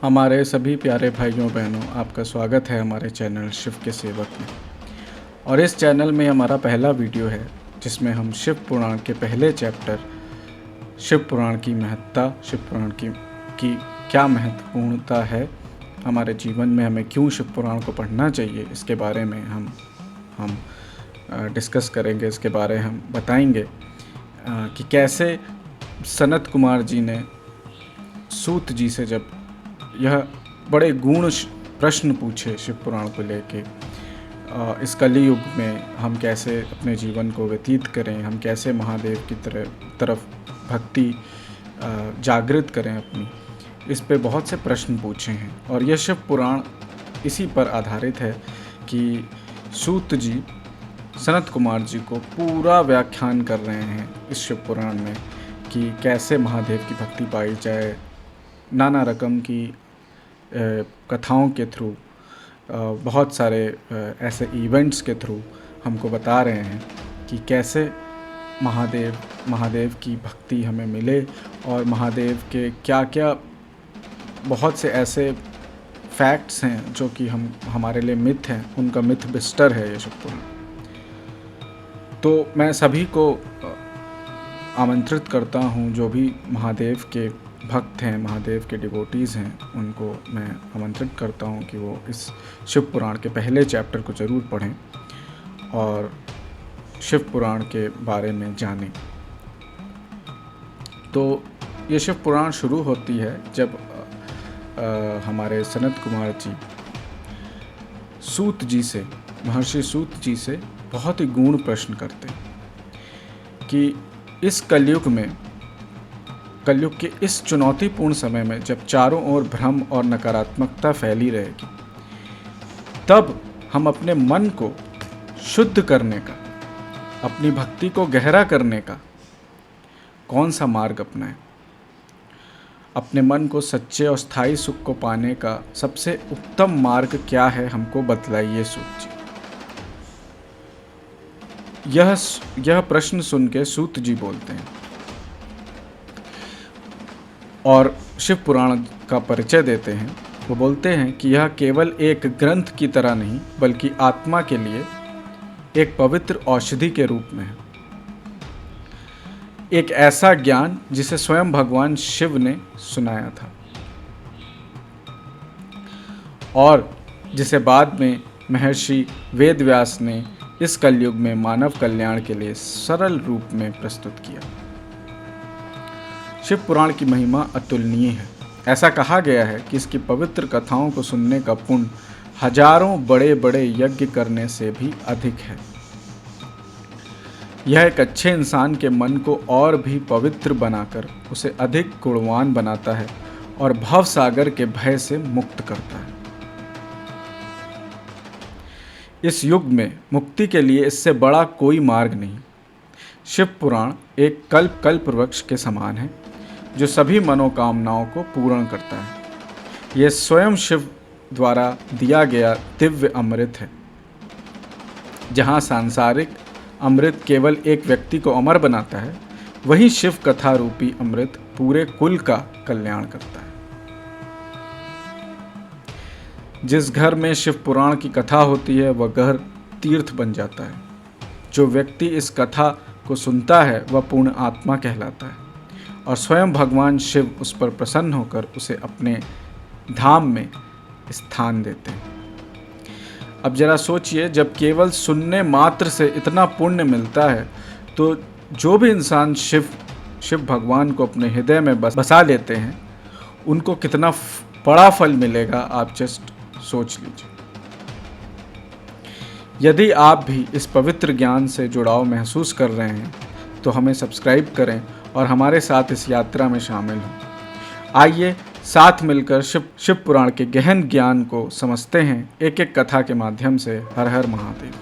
हमारे सभी प्यारे भाइयों बहनों, आपका स्वागत है हमारे चैनल शिव के सेवक में। और इस चैनल में हमारा पहला वीडियो है जिसमें हम शिव पुराण के पहले चैप्टर शिव पुराण की महत्ता, शिव पुराण की क्या महत्वपूर्णता है हमारे जीवन में, हमें क्यों शिव पुराण को पढ़ना चाहिए, इसके बारे में हम डिस्कस करेंगे। इसके बारे हम बताएंगे कि कैसे सनत कुमार जी ने सूत जी से जब यह बड़े गूढ़ प्रश्न पूछे शिव पुराण को लेके, इस कलयुग में हम कैसे अपने जीवन को व्यतीत करें, हम कैसे महादेव की तरफ भक्ति जागृत करें अपनी, इस पे बहुत से प्रश्न पूछे हैं। और यह शिव पुराण इसी पर आधारित है कि सूत जी सनत कुमार जी को पूरा व्याख्यान कर रहे हैं इस शिव पुराण में कि कैसे महादेव की भक्ति पाई जाए। नाना रकम की कथाओं के थ्रू, बहुत सारे ऐसे इवेंट्स के थ्रू हमको बता रहे हैं कि कैसे महादेव की भक्ति हमें मिले और महादेव के क्या क्या बहुत से ऐसे फैक्ट्स हैं जो कि हमारे लिए मिथ हैं, उनका मिथ बिस्टर है ये शिव पुराण। तो मैं सभी को आमंत्रित करता हूँ, जो भी महादेव के भक्त हैं, महादेव के डिवोटीज़ हैं, उनको मैं आमंत्रित करता हूँ कि वो इस शिव पुराण के पहले चैप्टर को ज़रूर पढ़ें और शिव पुराण के बारे में जानें। तो ये शिव पुराण शुरू होती है जब हमारे सनत कुमार जी सूत जी से, महर्षि सूत जी से बहुत ही गूढ़ प्रश्न करते हैं कि इस कलयुग के इस चुनौतीपूर्ण समय में जब चारों ओर भ्रम और नकारात्मकता फैली रहेगी, तब हम अपने मन को शुद्ध करने का, अपनी भक्ति को गहरा करने का कौन सा मार्ग अपनाएं। अपने मन को सच्चे और स्थायी सुख को पाने का सबसे उत्तम मार्ग क्या है, हमको बतलाइए सूत जी। यह प्रश्न सुन के सूत जी बोलते हैं और शिव पुराण का परिचय देते हैं। वो बोलते हैं कि यह केवल एक ग्रंथ की तरह नहीं, बल्कि आत्मा के लिए एक पवित्र औषधि के रूप में है। एक ऐसा ज्ञान जिसे स्वयं भगवान शिव ने सुनाया था और जिसे बाद में महर्षि वेदव्यास ने इस कलयुग में मानव कल्याण के लिए सरल रूप में प्रस्तुत किया। शिव पुराण की महिमा अतुलनीय है। ऐसा कहा गया है कि इसकी पवित्र कथाओं को सुनने का पुण्य हजारों बड़े बड़े यज्ञ करने से भी अधिक है। यह एक अच्छे इंसान के मन को और भी पवित्र बनाकर उसे अधिक गुणवान बनाता है और भव सागर के भय से मुक्त करता है। इस युग में मुक्ति के लिए इससे बड़ा कोई मार्ग नहीं। शिव पुराण एक कल्प वृक्ष के समान है जो सभी मनोकामनाओं को पूर्ण करता है। यह स्वयं शिव द्वारा दिया गया दिव्य अमृत है। जहाँ सांसारिक अमृत केवल एक व्यक्ति को अमर बनाता है, वहीं शिव कथा रूपी अमृत पूरे कुल का कल्याण करता है। जिस घर में शिव पुराण की कथा होती है, वह घर तीर्थ बन जाता है। जो व्यक्ति इस कथा को सुनता है वह पूर्ण आत्मा कहलाता है और स्वयं भगवान शिव उस पर प्रसन्न होकर उसे अपने धाम में स्थान देते हैं। अब जरा सोचिए, जब केवल सुनने मात्र से इतना पुण्य मिलता है, तो जो भी इंसान शिव भगवान को अपने हृदय में बसा लेते हैं, उनको कितना बड़ा फल मिलेगा, आप जस्ट सोच लीजिए। यदि आप भी इस पवित्र ज्ञान से जुड़ाव महसूस कर रहे हैं तो हमें सब्सक्राइब करें और हमारे साथ इस यात्रा में शामिल हों। आइए साथ मिलकर शिव पुराण के गहन ज्ञान को समझते हैं एक एक कथा के माध्यम से। हर हर महादेव।